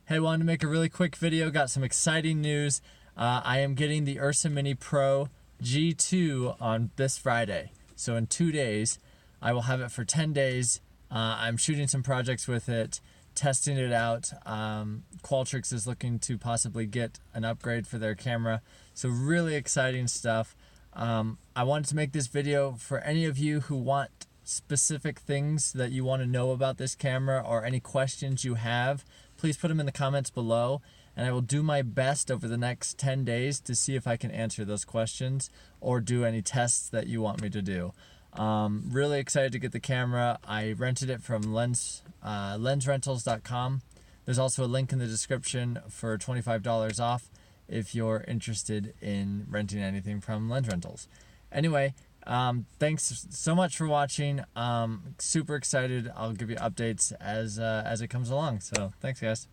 Hey, wanted to make a really quick video. Got some exciting news. I am getting the Ursa Mini Pro G2 on this Friday. So in 2 days, I will have it for 10 days. I'm shooting some projects with it, testing it out. Qualtrics is looking to possibly get an upgrade for their camera. So really exciting stuff. I wanted to make this video for any of you who want specific things that you want to know about this camera or any questions you have. Please put them in the comments below, and I will do my best over the next 10 days to see if I can answer those questions or do any tests that you want me to do. Really excited to get the camera. I rented it from lensrentals.com. There's also a link in the description for $25 off if you're interested in renting anything from Lens Rentals. Anyway, thanks so much for watching. Super excited. I'll give you updates as it comes along. So thanks, guys.